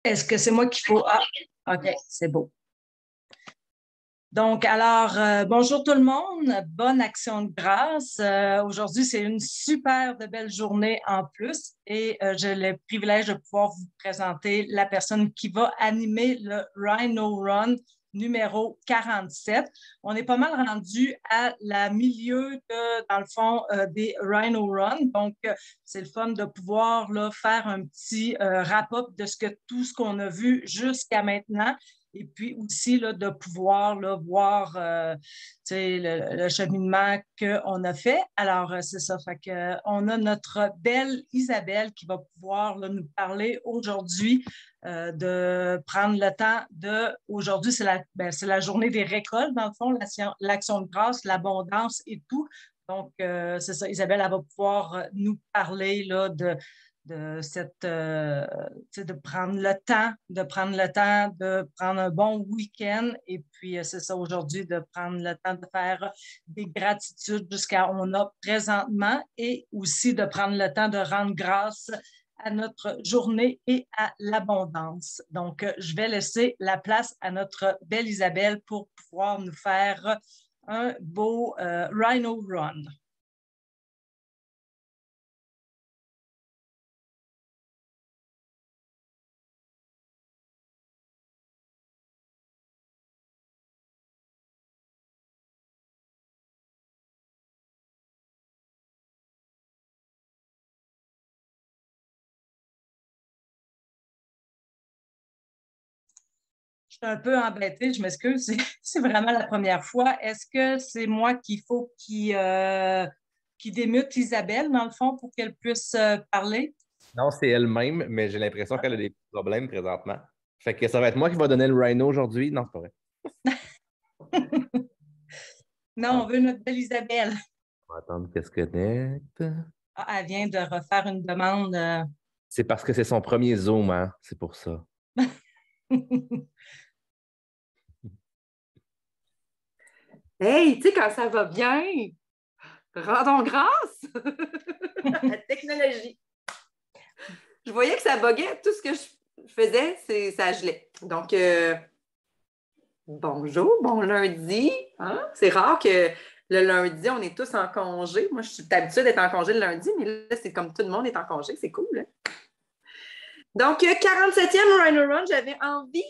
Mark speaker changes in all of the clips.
Speaker 1: Est-ce que c'est moi qu'il faut... Ah, OK, c'est beau. Donc, alors, bonjour tout le monde, bonne action de grâce. Aujourd'hui, c'est une super de belle journée en plus et j'ai le privilège de pouvoir vous présenter la personne qui va animer le Rhino Run numéro 47. On est pas mal rendu à la milieu dans le fond, des Rhino Run. Donc, c'est le fun de pouvoir là, faire un petit wrap-up de tout ce qu'on a vu jusqu'à maintenant. Et puis aussi là, de pouvoir là, voir le cheminement qu'on a fait. Alors, c'est ça. Fait que, on a notre belle Isabelle qui va pouvoir là, nous parler aujourd'hui de prendre le temps de... Aujourd'hui, c'est la journée des récoltes, dans le fond, l'action de grâce, l'abondance et tout. Donc, c'est ça. Isabelle, elle va pouvoir nous parler là, de de prendre le temps, de prendre un bon week-end. Et puis, c'est ça aujourd'hui, de prendre le temps de faire des gratitudes jusqu'à on a présentement et aussi de prendre le temps de rendre grâce à notre journée et à l'abondance. Donc, je vais laisser la place à notre belle Isabelle pour pouvoir nous faire un beau Rhino Run. Je suis un peu embêtée, je m'excuse, c'est vraiment la première fois. Est-ce que c'est moi qu'il faut qui démute Isabelle, dans le fond, pour qu'elle puisse parler?
Speaker 2: Non, c'est elle-même, mais j'ai l'impression qu'elle a des problèmes présentement. Fait que ça va être moi qui va donner le rhino aujourd'hui. Non, c'est pas vrai.
Speaker 1: Non, on
Speaker 2: Ah,
Speaker 1: veut notre belle Isabelle.
Speaker 2: on va attendre qu'elle se connecte.
Speaker 1: Ah, elle vient de refaire une demande.
Speaker 2: C'est parce que c'est son premier Zoom, hein? C'est pour ça.
Speaker 3: Hey, tu sais, quand ça va bien, rendons grâce à la technologie. Je voyais que ça buguait. Tout ce que je faisais, ça gelait. Donc, bonjour, bon lundi. Hein? C'est rare que le lundi, on est tous en congé. Moi, je suis habituée d'être en congé le lundi, mais là, c'est comme tout le monde est en congé. C'est cool, hein? Donc, 47e Rhino Run, j'avais envie...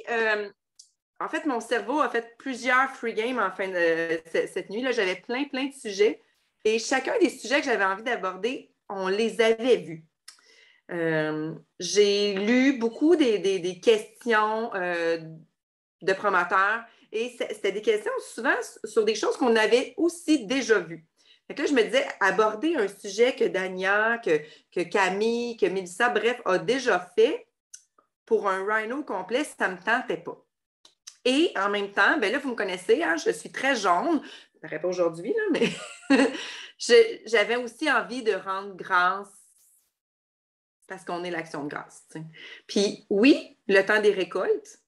Speaker 3: en fait, mon cerveau a fait plusieurs free games en fin de cette nuit. Là, j'avais plein de sujets. Et chacun des sujets que j'avais envie d'aborder, on les avait vus. J'ai lu beaucoup des questions de promoteurs et c'était des questions souvent sur des choses qu'on avait aussi déjà vues. Donc là, je me disais, aborder un sujet que Dania, que Camille, que Mélissa, bref, a déjà fait pour un rhino complet, ça ne me tentait pas. Et en même temps, ben là, vous me connaissez, hein, je suis très jaune. Ça ne paraît pas aujourd'hui, là, mais j'avais aussi envie de rendre grâce parce qu'on est l'action de grâce. T'sais. Puis oui, le temps des récoltes,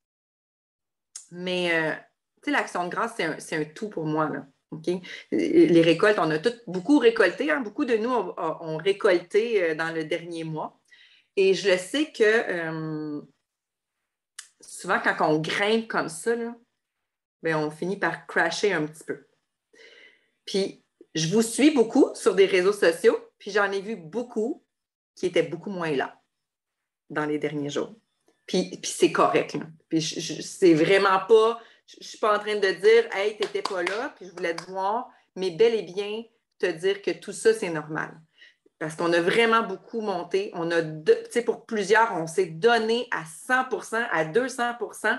Speaker 3: mais l'action de grâce, c'est un tout pour moi. Là. Okay? Les récoltes, on a beaucoup récolté. Hein? Beaucoup de nous ont récolté dans le dernier mois. Et je le sais que souvent, quand on grimpe comme ça, là, ben, on finit par crasher un petit peu. Puis, je vous suis beaucoup sur des réseaux sociaux, puis j'en ai vu beaucoup qui étaient beaucoup moins là dans les derniers jours. Puis c'est correct. Là. Puis c'est vraiment pas... Je suis pas en train de dire « Hey, t'étais pas là, puis je voulais te voir », mais bel et bien te dire que tout ça, c'est normal. Parce qu'on a vraiment beaucoup monté. On a, tu sais, pour plusieurs, on s'est donné à 100%, à 200%.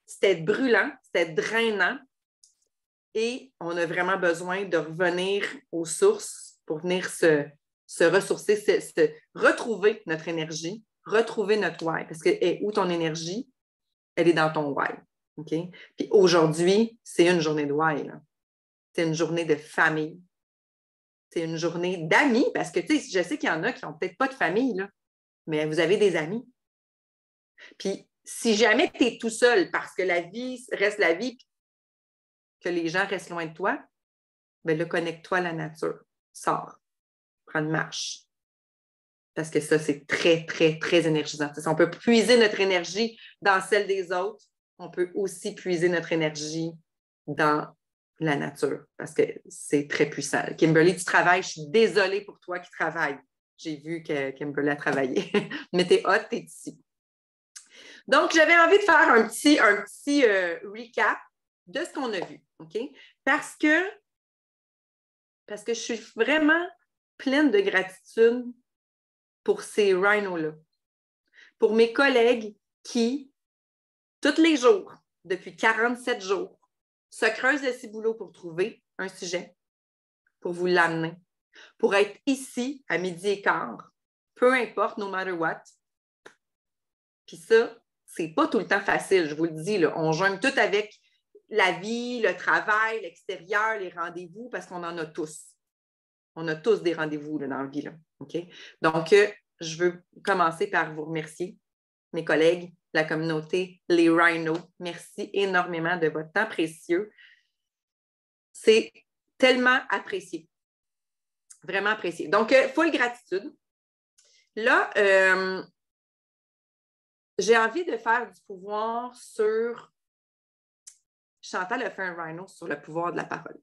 Speaker 3: C'était brûlant, c'était drainant. Et on a vraiment besoin de revenir aux sources pour venir se ressourcer, retrouver notre énergie, retrouver notre why. Parce que où ton énergie, elle est dans ton why. Okay? Puis aujourd'hui, c'est une journée de why. Là. C'est une journée de famille. C'est une journée d'amis. Parce que tu sais, je sais qu'il y en a qui n'ont peut-être pas de famille, là, mais vous avez des amis. Puis si jamais tu es tout seul parce que la vie reste la vie, que les gens restent loin de toi, bien là, connecte-toi à la nature. Sors. Prends une marche. Parce que ça, c'est très, très, très énergisant. Si on peut puiser notre énergie dans celle des autres, on peut aussi puiser notre énergie dans la nature, parce que c'est très puissant. Kimberly, tu travailles, je suis désolée pour toi qui travailles. J'ai vu que Kimberly a travaillé. Mais t'es hot, t'es ici. Donc, j'avais envie de faire un petit recap de ce qu'on a vu, OK? Parce que je suis vraiment pleine de gratitude pour ces rhinos-là, pour mes collègues qui, tous les jours, depuis 47 jours, se creusent le ciboulot pour trouver un sujet, pour vous l'amener, pour être ici à 12h15, peu importe, no matter what. Puis ça, c'est pas tout le temps facile, je vous le dis, là. On joint tout avec la vie, le travail, l'extérieur, les rendez-vous, parce qu'on en a tous. On a tous des rendez-vous là, dans la vie. Là. OK? Donc, je veux commencer par vous remercier, mes collègues, la communauté, les rhinos. Merci énormément de votre temps précieux. C'est tellement apprécié. Vraiment apprécié. Donc, full gratitude. Là, j'ai envie de faire du pouvoir sur... Chantal a fait un rhino sur le pouvoir de la parole.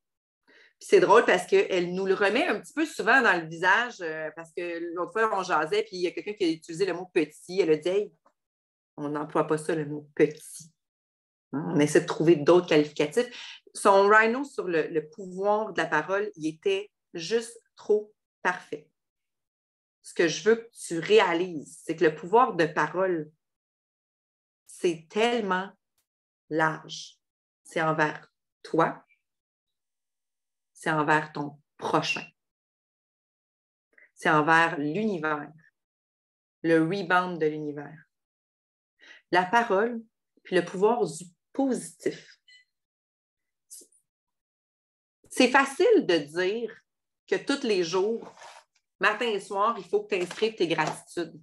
Speaker 3: Puis c'est drôle parce qu'elle nous le remet un petit peu souvent dans le visage parce que l'autre fois, on jasait puis il y a quelqu'un qui a utilisé le mot « petit ». Elle a dit « Hey, on n'emploie pas ça, le mot « petit ». On essaie de trouver d'autres qualificatifs. Son rhino sur le pouvoir de la parole, il était juste trop parfait. Ce que je veux que tu réalises, c'est que le pouvoir de parole, c'est tellement large. C'est envers toi, c'est envers ton prochain. C'est envers l'univers, le rebound de l'univers. La parole, puis le pouvoir du positif. C'est facile de dire que tous les jours, matin et soir, il faut que tu inscrives tes gratitudes.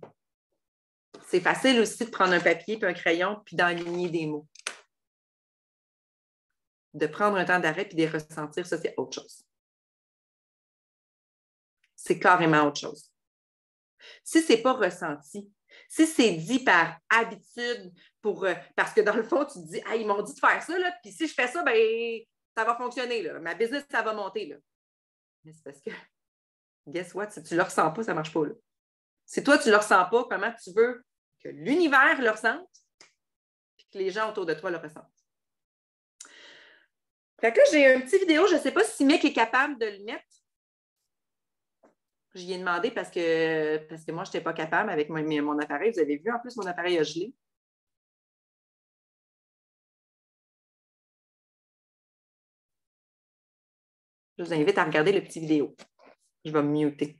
Speaker 3: C'est facile aussi de prendre un papier puis un crayon puis d'enligner des mots. De prendre un temps d'arrêt puis de les ressentir, ça, c'est autre chose. C'est carrément autre chose. Si ce n'est pas ressenti, si c'est dit par habitude, parce que dans le fond, tu te dis, ah, ils m'ont dit de faire ça, là, puis si je fais ça, ben, ça va fonctionner. Là. Ma business, ça va monter. Là. Mais c'est parce que, guess what, si tu ne le ressens pas, ça ne marche pas. Là. Si toi, tu ne le ressens pas, comment tu veux que l'univers le ressente et que les gens autour de toi le ressentent? Fait que là, j'ai une petite vidéo, je ne sais pas si Mick est capable de le mettre. J'y ai demandé parce que moi, je n'étais pas capable avec mon appareil. Vous avez vu, en plus, mon appareil a gelé. Je vous invite à regarder le petit vidéo. Je vais me muter.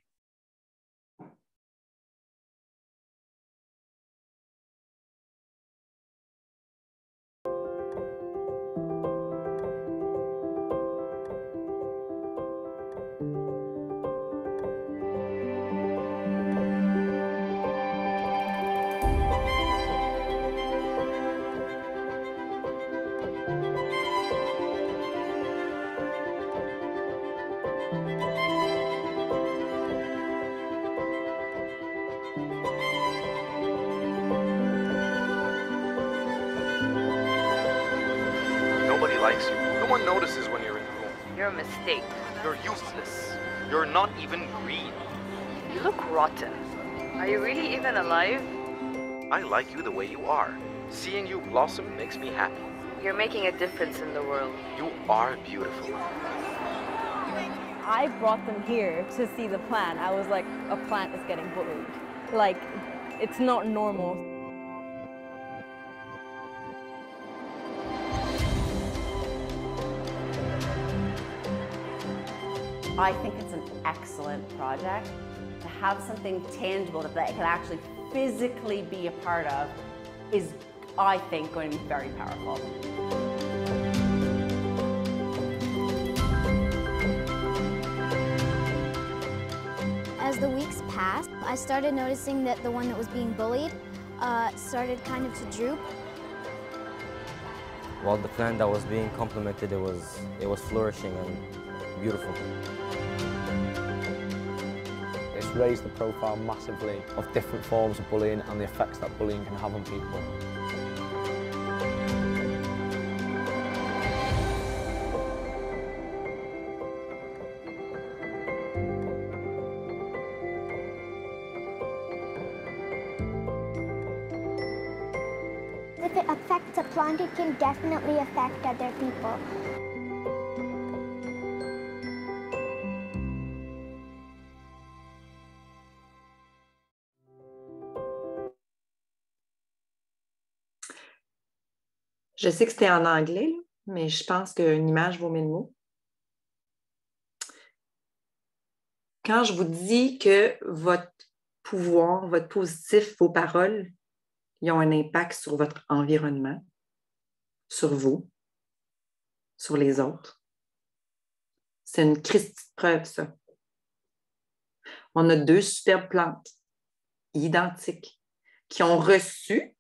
Speaker 4: Nobody likes you. No one notices when you're in the room.
Speaker 5: You're a mistake.
Speaker 4: You're useless. You're not even green.
Speaker 5: You look rotten. Are you really even alive?
Speaker 4: I like you the way you are. Seeing you blossom makes me happy.
Speaker 5: You're making a difference in the world.
Speaker 4: You are beautiful.
Speaker 6: I brought them here to see the plant. I was like, a plant is getting bullied. Like, it's not normal.
Speaker 7: I think it's an excellent project. To have something tangible that they can actually physically be a part of is, I think, going to be very powerful.
Speaker 8: As the weeks passed, I started noticing that the one that was being bullied started kind of to droop.
Speaker 9: While the plant that was being complimented, it was flourishing and beautiful.
Speaker 10: It's raised the profile massively of different forms of bullying and the effects that bullying can have on people.
Speaker 8: If it affects a plant, it can definitely affect other people.
Speaker 3: Je sais que c'était en anglais, là, mais je pense qu'une image vaut 1000 mots. Quand je vous dis que votre pouvoir, votre positif, vos paroles, ils ont un impact sur votre environnement, sur vous, sur les autres, c'est une Christie de preuve, ça. On a 2 superbes plantes, identiques, qui ont reçu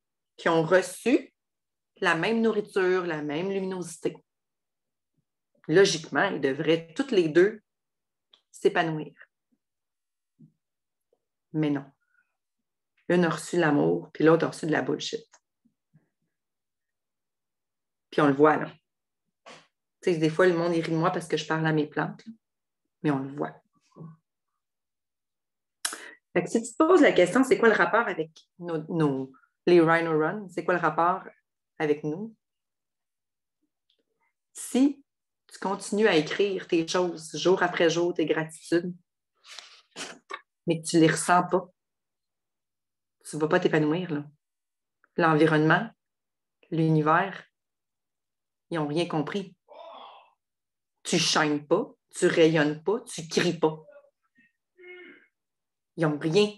Speaker 3: la même nourriture, la même luminosité. Logiquement, ils devraient toutes les 2 s'épanouir. Mais non. Une a reçu l'amour, puis l'autre a reçu de la bullshit. Puis on le voit, là. Tu sais, des fois, le monde rit de moi parce que je parle à mes plantes, là. Mais on le voit. Fait que si tu te poses la question, c'est quoi le rapport avec les Rhino Run? C'est quoi le rapport avec nous? Si tu continues à écrire tes choses jour après jour, tes gratitudes, mais que tu ne les ressens pas, tu ne vas pas t'épanouir, là. L'environnement, l'univers, ils n'ont rien compris. Tu ne shines pas, tu ne rayonnes pas, tu ne cries pas. Ils n'ont rien.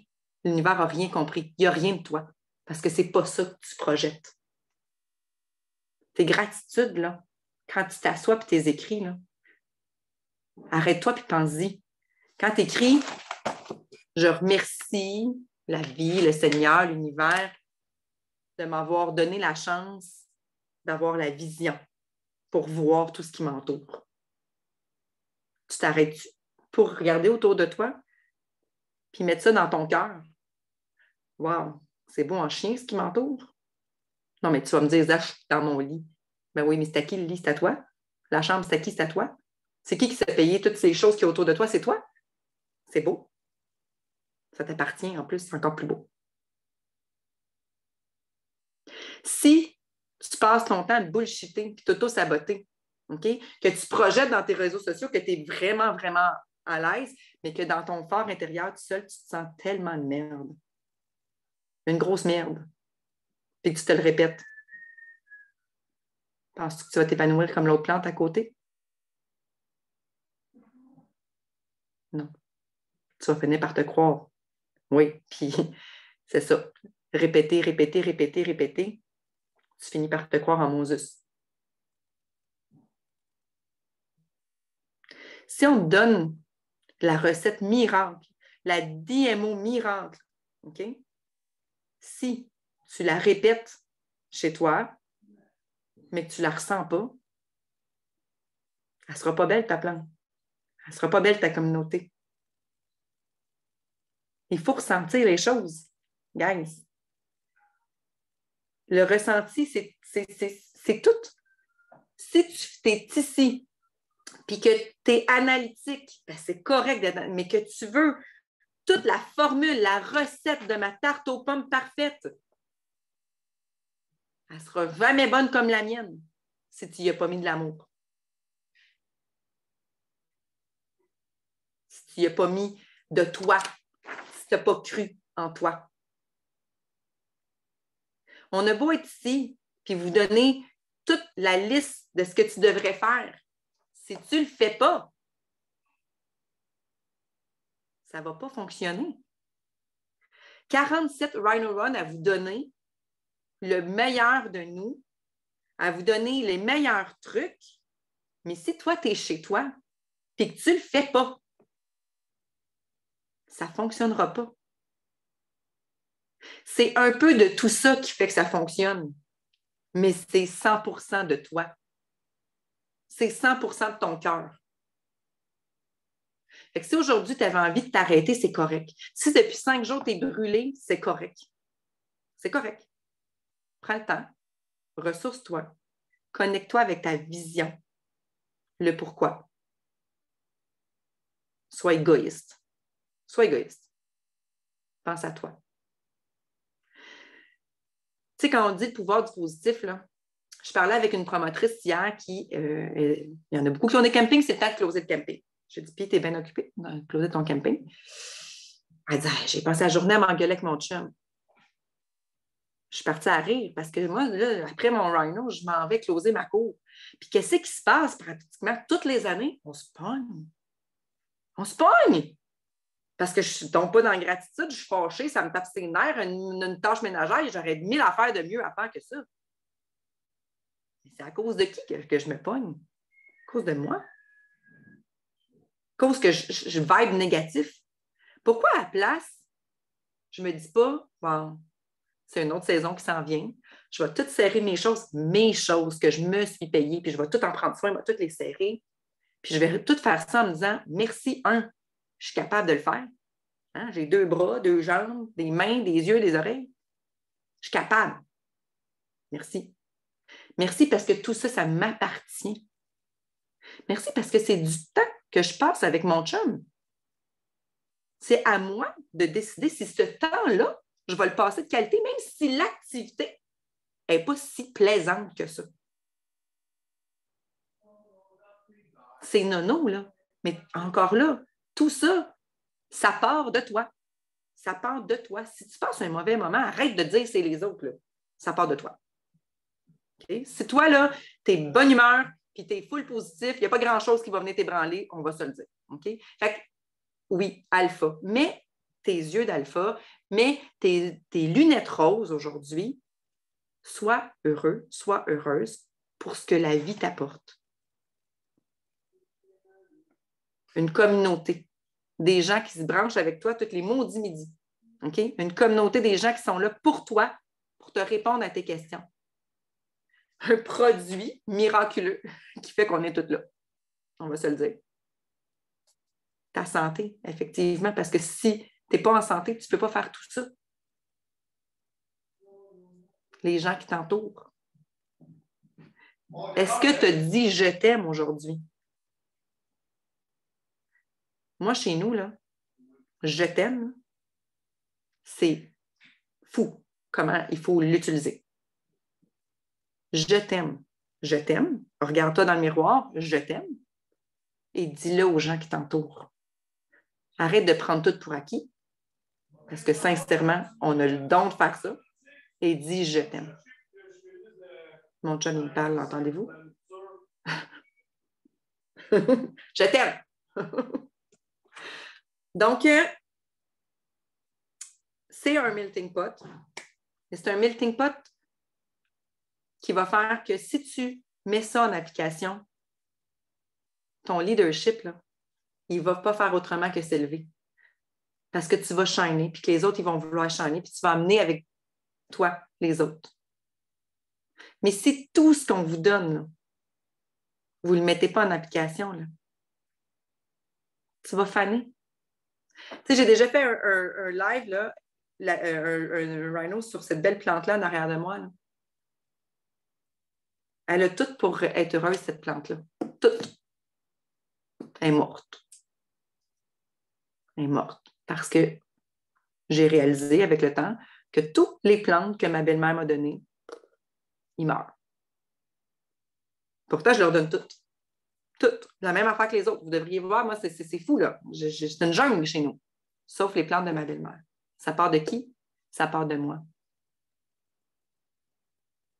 Speaker 3: L'univers n'a rien compris. Il n'y a rien de toi. Parce que ce n'est pas ça que tu projettes. Tes gratitudes, là, quand tu t'assois et tu les écris, là, arrête-toi et pense-y. Quand tu écris, je remercie la vie, le Seigneur, l'univers, de m'avoir donné la chance d'avoir la vision pour voir tout ce qui m'entoure. Tu t'arrêtes pour regarder autour de toi puis mettre ça dans ton cœur. Wow, c'est beau en chien ce qui m'entoure. Non, mais tu vas me dire, Zach, je suis dans mon lit. Ben oui, mais c'est à qui le lit? C'est à toi? La chambre, c'est à qui? C'est à toi? C'est qui s'est payé toutes ces choses qui sont autour de toi? C'est toi? C'est beau. Ça t'appartient en plus, c'est encore plus beau. Si tu passes ton temps à te bullshitter et t'auto-saboter, okay? Que tu projettes dans tes réseaux sociaux que tu es vraiment, vraiment à l'aise, mais que dans ton fort intérieur, tout seul, tu te sens tellement de merde. Une grosse merde. Puis que tu te le répètes. Penses-tu que tu vas t'épanouir comme l'autre plante à côté? Non. Tu vas finir par te croire. Oui, puis c'est ça. Répéter, répéter, répéter, répéter. Tu finis par te croire en Moses. Si on te donne la recette miracle, la DMO miracle, OK? Si tu la répètes chez toi, mais que tu ne la ressens pas, elle ne sera pas belle ta plante. Elle ne sera pas belle ta communauté. Il faut ressentir les choses, guys. Le ressenti, c'est tout. Si tu es ici, puis que tu es analytique, ben c'est correct, mais que tu veux toute la formule, la recette de ma tarte aux pommes parfaite, elle ne sera jamais bonne comme la mienne si tu n'y as pas mis de l'amour. Si tu n'y as pas mis de toi, si tu n'as pas cru en toi. On a beau être ici, puis vous donner toute la liste de ce que tu devrais faire. Si tu ne le fais pas, ça ne va pas fonctionner. 47 Rhino Run à vous donner le meilleur de nous, à vous donner les meilleurs trucs, mais si toi, tu es chez toi et que tu ne le fais pas, ça ne fonctionnera pas. C'est un peu de tout ça qui fait que ça fonctionne, mais c'est 100% de toi. C'est 100% de ton cœur. Fait que si aujourd'hui, tu avais envie de t'arrêter, c'est correct. Si depuis 5 jours, tu es brûlé, c'est correct. C'est correct. Prends le temps. Ressource-toi. Connecte-toi avec ta vision. Le pourquoi. Sois égoïste. Sois égoïste. Pense à toi. Tu sais, quand on dit le pouvoir du positif, là, je parlais avec une promotrice hier qui, il y en a beaucoup qui ont des campings, c'est le temps de closer le camping. J'ai dit, puis t'es bien occupé de closer ton camping. Elle dit, j'ai passé la journée à m'engueuler avec mon chum. Je suis partie à rire parce que moi, là, après mon rhino, je m'en vais closer ma cour. Puis qu'est-ce qui se passe pratiquement toutes les années? On se pogne. On se pogne! Parce que je ne tombe pas dans la gratitude, je suis fâchée, ça me tape ses nerfs, une tâche ménagère, et j'aurais 1000 affaires de mieux à faire que ça. Mais c'est à cause de qui que je me pogne? À cause de moi? À cause que je vibe négatif? Pourquoi à la place, je ne me dis pas, bon, c'est une autre saison qui s'en vient, je vais tout serrer mes choses que je me suis payée, puis je vais tout en prendre soin, je vais toutes les serrer, puis je vais tout faire ça en me disant, merci, je suis capable de le faire. Hein? J'ai 2 bras, 2 jambes, des mains, des yeux, des oreilles. Je suis capable. Merci. Merci parce que tout ça, ça m'appartient. Merci parce que c'est du temps que je passe avec mon chum. C'est à moi de décider si ce temps-là, je vais le passer de qualité, même si l'activité n'est pas si plaisante que ça. C'est nono, là. Mais encore là, tout ça, ça part de toi. Ça part de toi. Si tu passes un mauvais moment, arrête de dire c'est les autres, là. Ça part de toi. Okay? Si toi, là, tu es de bonne humeur, puis tu es full positif, il n'y a pas grand-chose qui va venir t'ébranler, on va se le dire. Okay? Fait que, oui, alpha. Mais tes yeux d'alpha, mais tes lunettes roses aujourd'hui, sois heureux, sois heureuse pour ce que la vie t'apporte. Une communauté, des gens qui se branchent avec toi tous les maudits midis. Okay? Une communauté des gens qui sont là pour toi, pour te répondre à tes questions. Un produit miraculeux qui fait qu'on est tous là. On va se le dire. Ta santé, effectivement, parce que si tu n'es pas en santé, tu ne peux pas faire tout ça. Les gens qui t'entourent. Est-ce que tu as dit « je t'aime » aujourd'hui? Moi, chez nous, là, « je t'aime », c'est fou comment il faut l'utiliser. Je t'aime. Je t'aime. Regarde-toi dans le miroir. Je t'aime. Et dis-le aux gens qui t'entourent. Arrête de prendre tout pour acquis. Parce que sincèrement, on a le don de faire ça. Et dis je t'aime. Mon chum, il me parle, l'entendez-vous? Je t'aime. Donc, c'est un melting pot. Et c'est un melting pot qui va faire que si tu mets ça en application, ton leadership, là, il ne va pas faire autrement que s'élever. Parce que tu vas shiner, puis que les autres, ils vont vouloir shiner, puis tu vas amener avec toi les autres. Mais si tout ce qu'on vous donne, là, vous ne le mettez pas en application, là, tu vas faner. Tu sais, j'ai déjà fait un live, là, un rhino sur cette belle plante-là en arrière de moi. Là. Elle a tout pour être heureuse, cette plante-là. Tout. Elle est morte. Elle est morte. Parce que j'ai réalisé avec le temps que toutes les plantes que ma belle-mère m'a données, ils meurent. Pourtant, je leur donne toutes. Toutes. La même affaire que les autres. Vous devriez voir, moi, c'est fou, là. C'est une jungle chez nous. Sauf les plantes de ma belle-mère. Ça part de qui? Ça part de moi.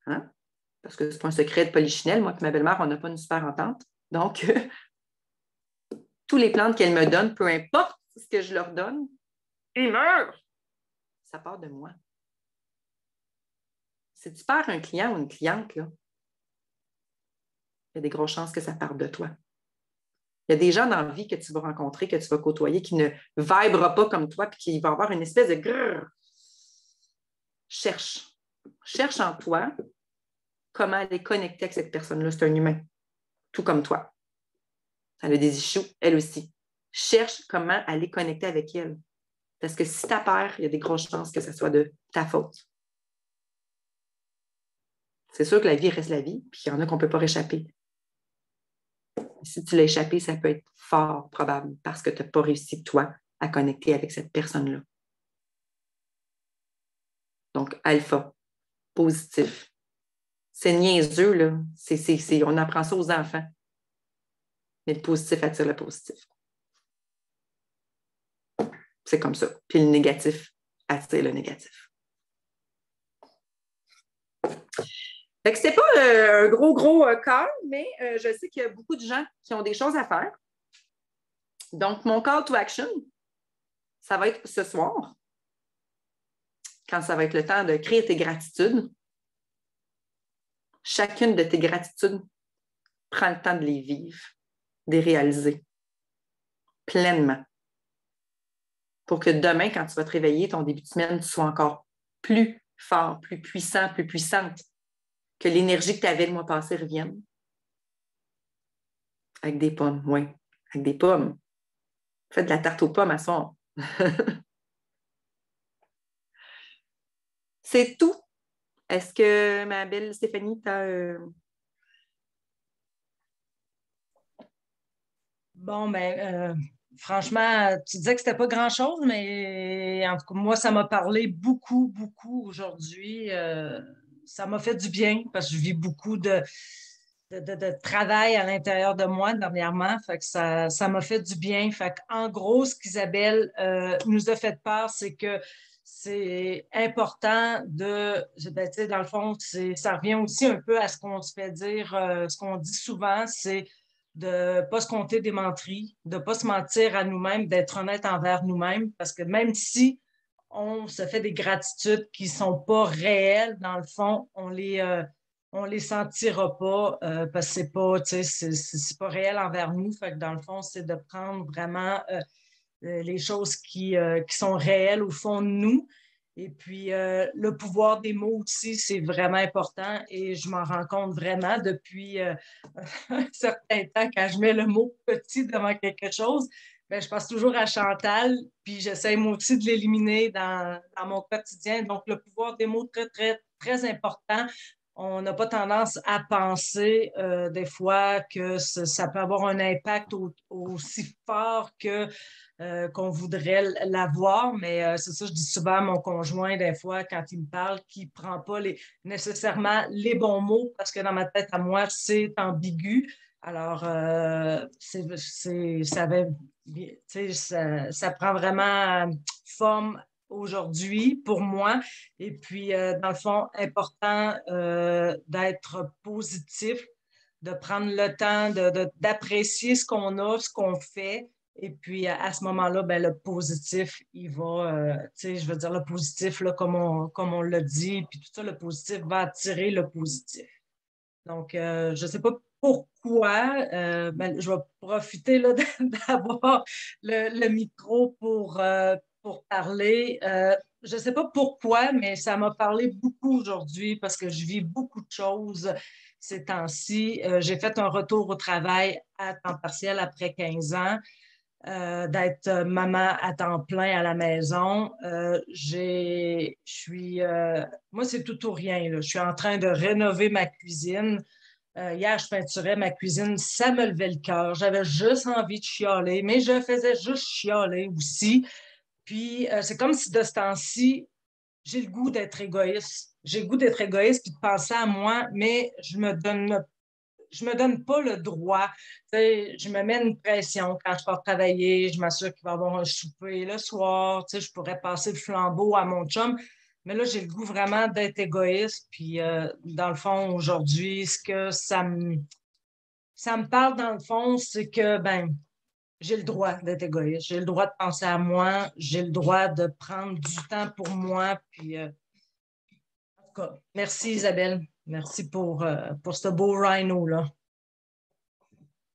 Speaker 3: Hein? Parce que c'est pas un secret de polichinelle. Moi et ma belle-mère, on n'a pas une super entente. Donc, toutes les plantes qu'elle me donne, peu importe ce que je leur donne, ils meurent. Ça part de moi. Si tu perds un client ou une cliente, là, il y a des grosses chances que ça parte de toi. Il y a des gens dans la vie que tu vas rencontrer, que tu vas côtoyer, qui ne vibrera pas comme toi, puis qui va avoir une espèce de grrr. Cherche. Cherche en toi comment aller connecter avec cette personne-là. C'est un humain, tout comme toi. Elle a des issues, elle aussi. cherche comment aller connecter avec elle. Parce que si tu la perds, il y a des grosses chances que ce soit de ta faute. C'est sûr que la vie reste la vie, puis il y en a qu'on ne peut pas réchapper. Si tu l'as échappé, ça peut être fort probable parce que tu n'as pas réussi, toi, à connecter avec cette personne-là. Donc, alpha, positif. C'est niaiseux, là. On apprend ça aux enfants. Mais le positif attire le positif. C'est comme ça. Puis le négatif attire le négatif. Fait que c'était pas un gros call, mais je sais qu'il y a beaucoup de gens qui ont des choses à faire. Donc, mon call to action, ça va être ce soir, quand ça va être le temps de créer tes gratitudes. Chacune de tes gratitudes, prends le temps de les vivre, de les réaliser pleinement. Pour que demain, quand tu vas te réveiller, ton début de semaine, tu sois encore plus fort, plus puissant, plus puissante. Que l'énergie que tu avais le mois passé revienne. Avec des pommes, oui. Avec des pommes. Faites de la tarte aux pommes à soir. C'est tout. Est-ce que, ma belle Stéphanie, tu as...
Speaker 1: Bon, franchement, tu disais que c'était pas grand-chose, mais en tout cas, moi, ça m'a parlé beaucoup aujourd'hui. Ça m'a fait du bien parce que je vis beaucoup de travail à l'intérieur de moi dernièrement. Fait que ça m'a fait du bien. Fait en gros, ce qu'Isabelle nous a fait part, c'est que c'est important dans le fond, ça revient aussi un peu à ce qu'on se fait dire, ce qu'on dit souvent, c'est de ne pas se compter des menteries, de ne pas se mentir à nous-mêmes, d'être honnête envers nous-mêmes, parce que même si on se fait des gratitudes qui ne sont pas réelles, dans le fond, on les sentira pas parce que c'est pas réel envers nous. Fait que dans le fond, c'est de prendre vraiment les choses qui sont réelles au fond de nous. Et puis, le pouvoir des mots aussi, c'est vraiment important et je m'en rends compte vraiment depuis un certain temps quand je mets le mot petit devant quelque chose. Bien, je pense toujours à Chantal, puis j'essaie moi aussi de l'éliminer dans mon quotidien. Donc, le pouvoir des mots, très, très, très important. On n'a pas tendance à penser des fois que ça peut avoir un impact aussi fort qu'on voudrait l'avoir, mais c'est ça, je dis souvent à mon conjoint des fois quand il me parle qu'il ne prend pas nécessairement les bons mots parce que dans ma tête à moi, c'est ambigu. Alors, ça prend vraiment forme aujourd'hui pour moi. Et puis, dans le fond, important d'être positif, de prendre le temps d'apprécier ce qu'on a, ce qu'on fait. Et puis, à ce moment-là, ben, le positif, il va, je veux dire, le positif, là, comme on l'a dit, puis tout ça, le positif va attirer le positif. Donc, je ne sais pas pourquoi, je vais profiter là, d'avoir le micro pour parler. Je ne sais pas pourquoi, mais ça m'a parlé beaucoup aujourd'hui parce que je vis beaucoup de choses ces temps-ci. J'ai fait un retour au travail à temps partiel après 15 ans. D'être maman à temps plein à la maison. Moi, c'est tout ou rien. Là. Je suis en train de rénover ma cuisine. Hier, je peinturais ma cuisine, ça me levait le cœur. J'avais juste envie de chialer, mais je faisais juste chialer aussi. Puis, c'est comme si de ce temps-ci, j'ai le goût d'être égoïste. J'ai le goût d'être égoïste puis de penser à moi, mais je me donne pas le droit. Je me mets une pression quand je pars travailler. Je m'assure qu'il va y avoir un souper le soir. Je pourrais passer le flambeau à mon chum. Mais là, j'ai le goût vraiment d'être égoïste. Puis, dans le fond, aujourd'hui, ce que ça me parle, dans le fond, c'est que, j'ai le droit d'être égoïste. J'ai le droit de penser à moi. J'ai le droit de prendre du temps pour moi. Puis, en tout cas, merci Isabelle. Merci pour ce beau rhino-là.